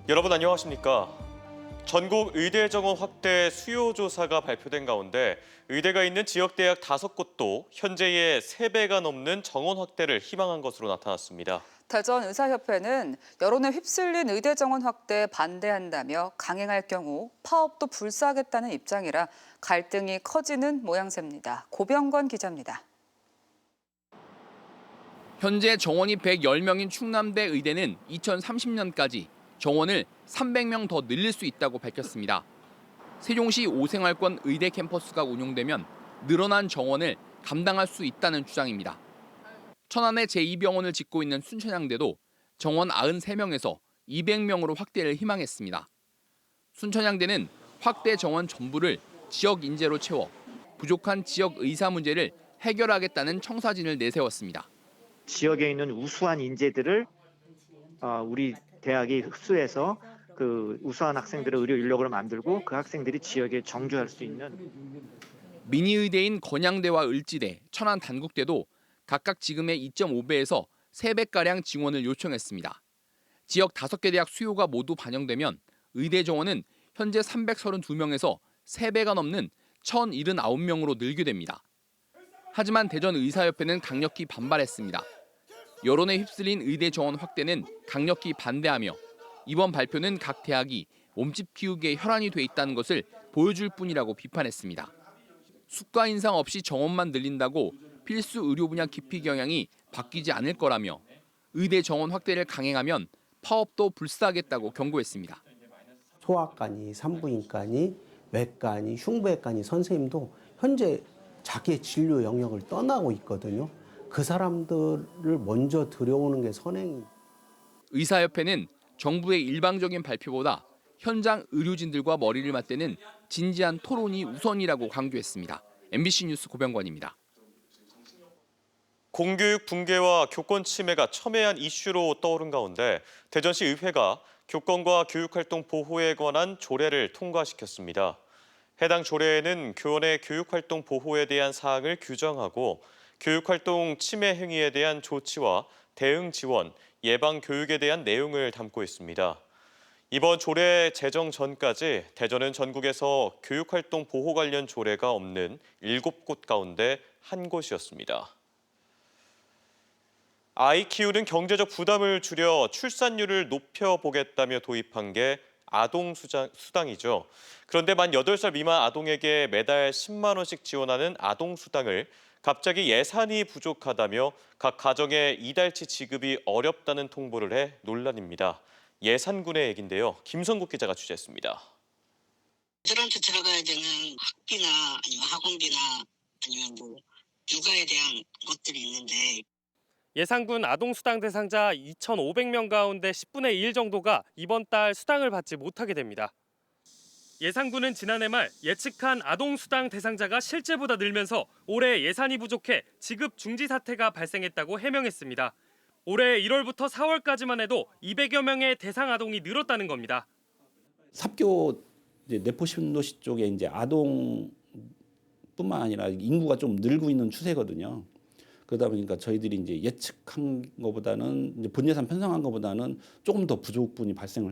여러분 안녕하십니까? 전국 의대 정원 확대 수요 조사가 발표된 가운데 의대가 있는 지역 대학 5곳도 현재의 3배가 넘는 정원 확대를 희망한 것으로 나타났습니다. 대전의사협회는 여론에 휩쓸린 의대 정원 확대에 반대한다며 강행할 경우 파업도 불사하겠다는 입장이라 갈등이 커지는 모양새입니다. 고병건 기자입니다. 현재 정원이 110명인 충남대 의대는 2030년까지 정원을 300명 더 늘릴 수 있다고 밝혔습니다. 세종시 오생활권 의대 캠퍼스가 운영되면 늘어난 정원을 감당할 수 있다는 주장입니다. 천안에 제2병원을 짓고 있는 순천향대도 정원 93명에서 200명으로 확대를 희망했습니다. 순천향대는 확대 정원 전부를 지역 인재로 채워 부족한 지역 의사 문제를 해결하겠다는 청사진을 내세웠습니다. 지역에 있는 우수한 인재들을 우리 대학이 흡수해서 그 우수한 학생들의 의료 인력을 만들고 그 학생들이 지역에 정주할 수 있는 미니의대인 건양대와 을지대, 천안 단국대도 각각 지금의 2.5배에서 3배가량 증원을 요청했습니다. 지역 5개 대학 수요가 모두 반영되면 의대 정원은 현재 332명에서 3배가 넘는 1,079명으로 늘게 됩니다. 하지만 대전의사협회는 강력히 반발했습니다. 여론에 휩쓸린 의대 정원 확대는 강력히 반대하며 이번 발표는 각 대학이 몸집 키우기에 혈안이 돼 있다는 것을 보여줄 뿐이라고 비판했습니다. 수가 인상 없이 정원만 늘린다고 필수 의료 분야 기피 경향이 바뀌지 않을 거라며 의대 정원 확대를 강행하면 파업도 불사하겠다고 경고했습니다. 소아과니, 산부인과니, 외과니, 흉부외과니 선생님도 현재 자기의 진료 영역을 떠나고 있거든요. 그 사람들을 먼저 들여오는 게 선행입니다. 의사협회는 정부의 일방적인 발표보다 현장 의료진들과 머리를 맞대는 진지한 토론이 우선이라고 강조했습니다. MBC 뉴스 고병관입니다. 공교육 붕괴와 교권 침해가 첨예한 이슈로 떠오른 가운데 대전시 의회가 교권과 교육활동 보호에 관한 조례를 통과시켰습니다. 해당 조례에는 교원의 교육활동 보호에 대한 사항을 규정하고 교육활동 침해 행위에 대한 조치와 대응 지원, 예방 교육에 대한 내용을 담고 있습니다. 이번 조례 제정 전까지 대전은 전국에서 교육활동 보호 관련 조례가 없는 7곳 가운데 한 곳이었습니다. 아이 키우는 경제적 부담을 줄여 출산율을 높여보겠다며 도입한 게 아동수당이죠. 그런데 만 8살 미만 아동에게 매달 10만 원씩 지원하는 아동수당을 갑자기 예산이 부족하다며 각 가정에 이달치 지급이 어렵다는 통보를 해 논란입니다. 예산군의 얘긴데요. 김성국 기자가 취재했습니다. 애들한테 들어가야 되는 학비나 아니면 학원비나 아니면 뭐 육아에 대한 것들이 있는데 예산군 아동수당 대상자 2,500명 가운데 10분의 1 정도가 이번 달 수당을 받지 못하게 됩니다. 예산군은 지난해 말 예측한 아동수당 대상자가 실제보다 늘면서 올해 예산이 부족해 지급 중지 사태가 발생했다고 해명했습니다. 올해 1월부터 4월까지만 해도 200여 명의 대상 아동이 늘었다는 겁니다. 삽교 내포신도시 쪽에 이제 아동뿐만 아니라 인구가 좀 늘고 있는 추세거든요. 그러다 보니까 저희들이 이제 예측한 것보다는 이제 본 예산 편성한 것보다는 조금 더 부족분이 발생을.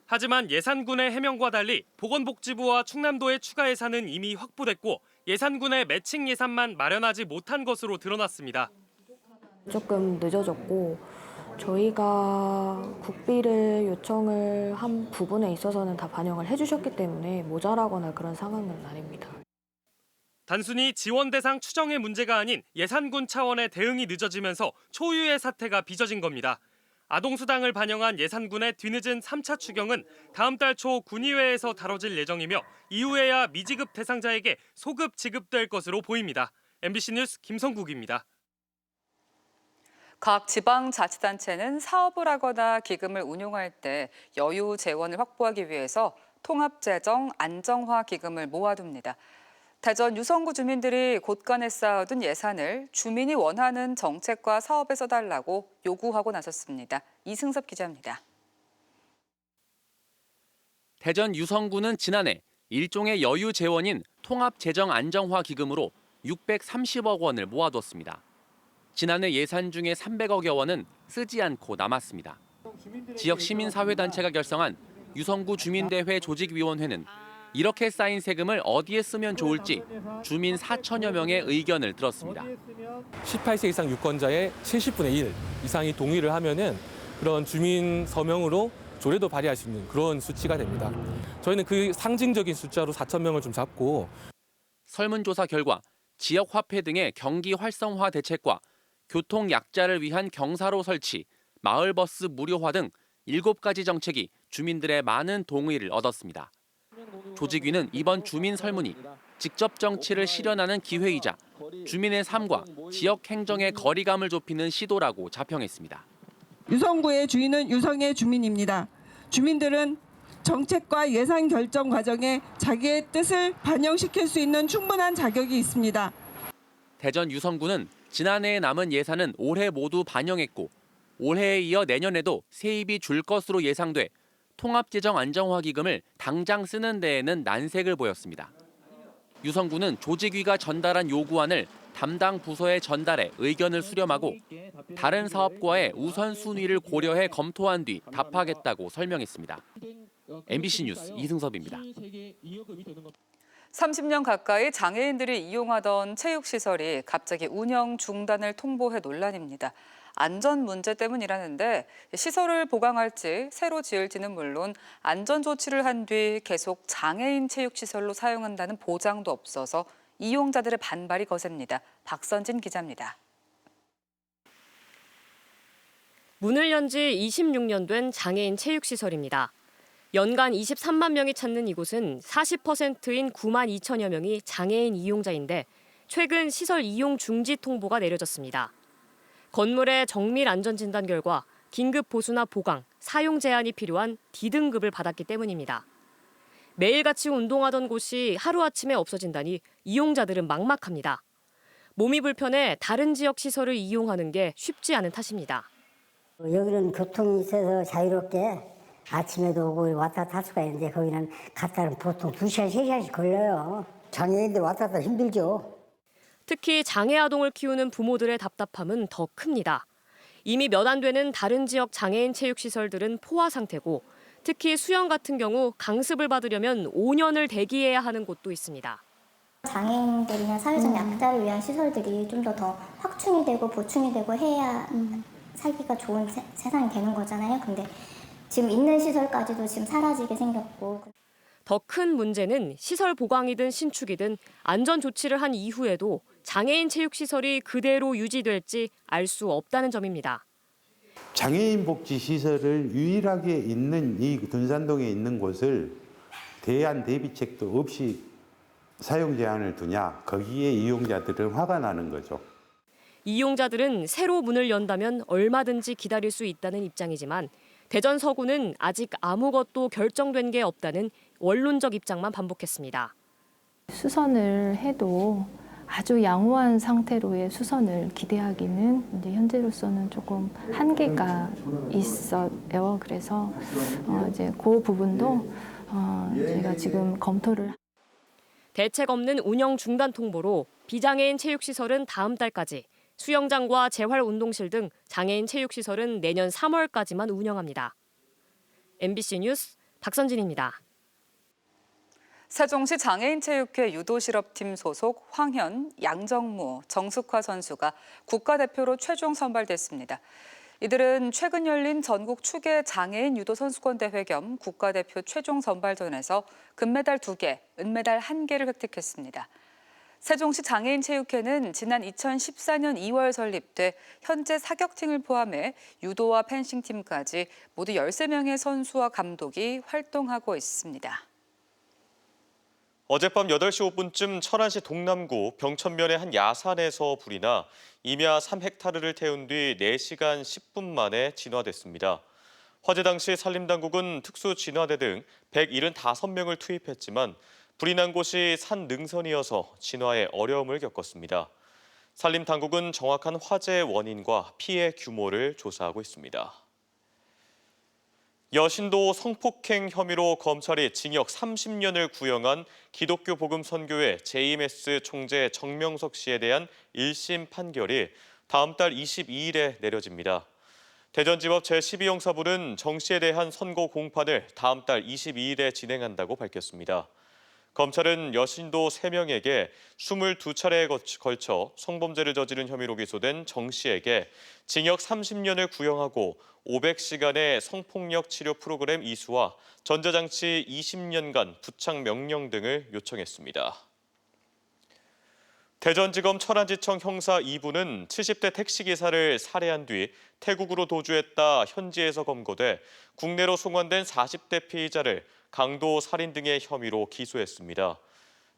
하지만 예산군의 해명과 달리 보건복지부와 충남도의 추가 예산은 이미 확보됐고 예산군의 매칭 예산만 마련하지 못한 것으로 드러났습니다. 조금 늦어졌고 저희가 국비를 요청을 한 부분에 있어서는 다 반영을 해주셨기 때문에 모자라거나 그런 상황은 아닙니다. 단순히 지원 대상 추정의 문제가 아닌 예산군 차원의 대응이 늦어지면서 초유의 사태가 빚어진 겁니다. 아동수당을 반영한 예산군의 뒤늦은 3차 추경은 다음 달 초 군의회에서 다뤄질 예정이며 이후에야 미지급 대상자에게 소급 지급될 것으로 보입니다. MBC 뉴스 김성국입니다. 각 지방자치단체는 사업을 하거나 기금을 운용할 때 여유 재원을 확보하기 위해서 통합재정 안정화 기금을 모아둡니다. 대전 유성구 주민들이 곳간에 쌓아둔 예산을 주민이 원하는 정책과 사업에 써달라고 요구하고 나섰습니다. 이승섭 기자입니다. 대전 유성구는 지난해 일종의 여유 재원인 통합재정안정화기금으로 630억 원을 모아뒀습니다. 지난해 예산 중에 300억여 원은 쓰지 않고 남았습니다. 지역 시민사회단체가 결성한 유성구 주민대회 조직위원회는 이렇게 쌓인 세금을 어디에 쓰면 좋을지 주민 4천여 명의 의견을 들었습니다. 18세 이상 유권자의 70분의 1 이상이 동의를 하면은 그런 주민 서명으로 조례도 발의할 수 있는 그런 수치가 됩니다. 저희는 그 상징적인 숫자로 4천 명을 좀 잡고 설문조사 결과 지역 화폐 등의 경기 활성화 대책과 교통 약자를 위한 경사로 설치, 마을버스 무료화 등 7가지 정책이 주민들의 많은 동의를 얻었습니다. 조직위는 이번 주민 설문이 직접 정치를 실현하는 기회이자 주민의 삶과 지역 행정의 거리감을 좁히는 시도라고 자평했습니다. 유성구의 주인은 유성의 주민입니다. 주민들은 정책과 예산 결정 과정에 자기의 뜻을 반영시킬 수 있는 충분한 자격이 있습니다. 대전 유성구는 지난해에 남은 예산은 올해 모두 반영했고 올해에 이어 내년에도 세입이 줄 것으로 예상돼 통합재정 안정화 기금을 당장 쓰는 데에는 난색을 보였습니다. 유성구는 조직위가 전달한 요구안을 담당 부서에 전달해 의견을 수렴하고 다른 사업과의 우선순위를 고려해 검토한 뒤 답하겠다고 설명했습니다. MBC 뉴스 이승섭입니다. 30년 가까이 장애인들이 이용하던 체육시설이 갑자기 운영 중단을 통보해 논란입니다. 안전 문제 때문이라는데 시설을 보강할지 새로 지을지는 물론 안전 조치를 한 뒤 계속 장애인 체육시설로 사용한다는 보장도 없어서 이용자들의 반발이 거셉니다. 박선진 기자입니다. 문을 연 지 26년 된 장애인 체육시설입니다. 연간 23만 명이 찾는 이곳은 40%인 9만 2천여 명이 장애인 이용자인데 최근 시설 이용 중지 통보가 내려졌습니다. 건물의 정밀 안전 진단 결과 긴급 보수나 보강, 사용 제한이 필요한 D등급을 받았기 때문입니다. 매일같이 운동하던 곳이 하루아침에 없어진다니 이용자들은 막막합니다. 몸이 불편해 다른 지역 시설을 이용하는 게 쉽지 않은 탓입니다. 여기는 교통이 있어서 자유롭게 아침에도 오고 왔다 갔다 할 수가 있는데 거기는 갔다는 보통 2시간, 3시간씩 걸려요. 장애인들 왔다 갔다 힘들죠. 특히 장애 아동을 키우는 부모들의 답답함은 더 큽니다. 이미 몇 안 되는 다른 지역 장애인 체육시설들은 포화 상태고 특히 수영 같은 경우 강습을 받으려면 5년을 대기해야 하는 곳도 있습니다. 장애인들이나 사회적 약자를 위한 시설들이 좀 더 확충이 되고 보충이 되고 해야 살기가 좋은 세상이 되는 거잖아요. 근데 지금 있는 시설까지도 지금 사라지게 생겼고. 더 큰 문제는 시설 보강이든 신축이든 안전 조치를 한 이후에도 장애인 체육시설이 그대로 유지될지 알 수 없다는 점입니다. 장애인 복지 시설을 유일하게 있는 이 둔산동에 있는 곳을 대안 대비책도 없이 사용 제한을 두냐, 거기에 이용자들은 화가 나는 거죠. 이용자들은 새로 문을 연다면 얼마든지 기다릴 수 있다는 입장이지만 대전 서구는 아직 아무것도 결정된 게 없다는 원론적 입장만 반복했습니다. 수선을 해도 아주 양호한 상태로의 수선을 기대하기는 이제 현재로서는 조금 한계가 있어요. 그래서 이제 그 부분도 저희가 지금 검토를. 대책 없는 운영 중단 통보로 비장애인 체육시설은 다음 달까지, 수영장과 재활운동실 등 장애인 체육시설은 내년 3월까지만 운영합니다. MBC 뉴스 박선진입니다. 세종시 장애인체육회 유도실업팀 소속 황현, 양정무, 정숙화 선수가 국가대표로 최종 선발됐습니다. 이들은 최근 열린 전국 추계 장애인 유도 선수권 대회 겸 국가대표 최종 선발전에서 금메달 2개, 은메달 1개를 획득했습니다. 세종시 장애인체육회는 지난 2014년 2월 설립돼 현재 사격팀을 포함해 유도와 펜싱팀까지 모두 13명의 선수와 감독이 활동하고 있습니다. 어젯밤 8시 5분쯤 천안시 동남구 병천면의 한 야산에서 불이 나 임야 3헥타르를 태운 뒤 4시간 10분 만에 진화됐습니다. 화재 당시 산림당국은 특수진화대 등 175명을 투입했지만 불이 난 곳이 산 능선이어서 진화에 어려움을 겪었습니다. 산림당국은 정확한 화재의 원인과 피해 규모를 조사하고 있습니다. 여신도 성폭행 혐의로 검찰이 징역 30년을 구형한 기독교 복음선교회 JMS 총재 정명석 씨에 대한 1심 판결이 다음 달 22일에 내려집니다. 대전지법 제12형사부는 정 씨에 대한 선고 공판을 다음 달 22일에 진행한다고 밝혔습니다. 검찰은 여신도 3명에게 22차례에 걸쳐 성범죄를 저지른 혐의로 기소된 정 씨에게 징역 30년을 구형하고 500시간의 성폭력 치료 프로그램 이수와 전자장치 20년간 부착 명령 등을 요청했습니다. 대전지검 천안지청 형사 2부는 70대 택시기사를 살해한 뒤 태국으로 도주했다 현지에서 검거돼 국내로 송환된 40대 피의자를 강도 살인 등의 혐의로 기소했습니다.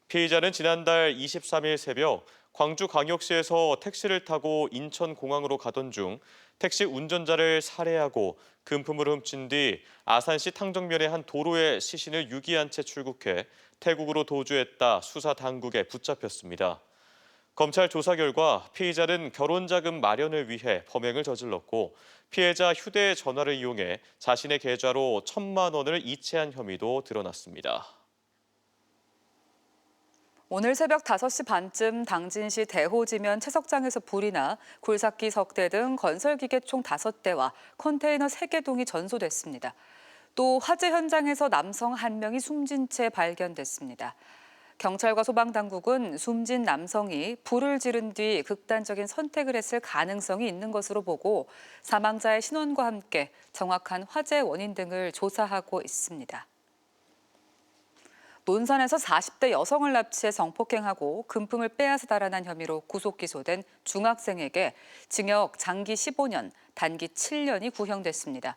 피의자는 지난달 23일 새벽 광주광역시에서 택시를 타고 인천공항으로 가던 중 택시 운전자를 살해하고 금품을 훔친 뒤 아산시 탕정면의 한 도로에 시신을 유기한 채 출국해 태국으로 도주했다 수사 당국에 붙잡혔습니다. 검찰 조사 결과 피의자는 결혼자금 마련을 위해 범행을 저질렀고 피해자 휴대전화를 이용해 자신의 계좌로 1,000만 원을 이체한 혐의도 드러났습니다. 오늘 새벽 5시 반쯤 당진시 대호지면 채석장에서 불이 나 굴삭기 석대 등 건설기계 총 5대와 컨테이너 3개 전소됐습니다. 또 화재 현장에서 남성 1명이 숨진 채 발견됐습니다. 경찰과 소방당국은 숨진 남성이 불을 지른 뒤 극단적인 선택을 했을 가능성이 있는 것으로 보고 사망자의 신원과 함께 정확한 화재 원인 등을 조사하고 있습니다. 논산에서 40대 여성을 납치해 성폭행하고 금품을 빼앗아 달아난 혐의로 구속 기소된 중학생에게 징역 장기 15년, 단기 7년이 구형됐습니다.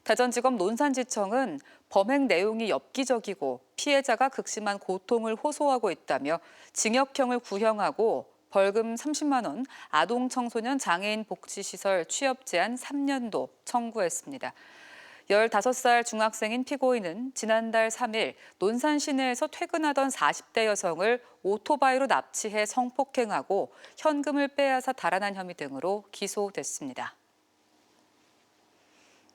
대전지검 논산지청은 범행 내용이 엽기적이고 피해자가 극심한 고통을 호소하고 있다며 징역형을 구형하고 벌금 30만 원, 아동 청소년 장애인 복지시설 취업 제한 3년도 청구했습니다. 15살 중학생인 피고인은 지난달 3일 논산 시내에서 퇴근하던 40대 여성을 오토바이로 납치해 성폭행하고 현금을 빼앗아 달아난 혐의 등으로 기소됐습니다.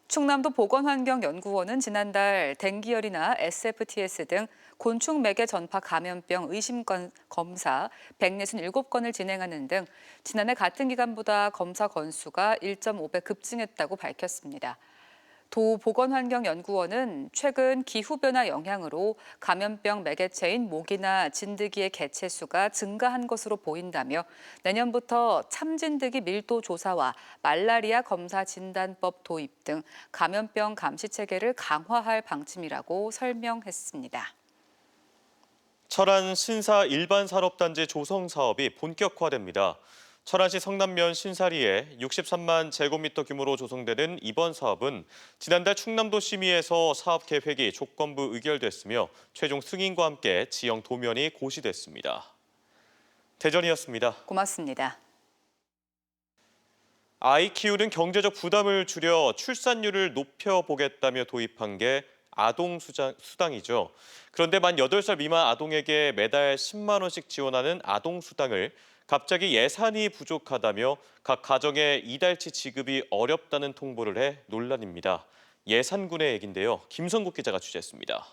충남도 보건환경연구원은 지난달 댕기열이나 SFTS 등 곤충 매개 전파 감염병 의심 검사 167건을 진행하는 등 지난해 같은 기간보다 검사 건수가 1.5배 급증했다고 밝혔습니다. 도 보건환경연구원은 최근 기후변화 영향으로 감염병 매개체인 모기나 진드기의 개체 수가 증가한 것으로 보인다며 내년부터 참진드기 밀도 조사와 말라리아 검사 진단법 도입 등 감염병 감시 체계를 강화할 방침이라고 설명했습니다. 철안 신사 일반산업단지 조성 사업이 본격화됩니다. 철안시 성남면 신사리에 63만 제곱미터 규모로 조성되는 이번 사업은 지난달 충남도 심의에서 사업 계획이 조건부 의결됐으며 최종 승인과 함께 지형 도면이 고시됐습니다. 대전이었습니다. 고맙습니다. 아이 키우는 경제적 부담을 줄여 출산율을 높여보겠다며 도입한 게 아동수당이죠. 그런데 만 8살 미만 아동에게 매달 10만 원씩 지원하는 아동수당을 갑자기 예산이 부족하다며 각 가정에 이달치 지급이 어렵다는 통보를 해 논란입니다. 예산군의 얘긴데요. 김성국 기자가 취재했습니다.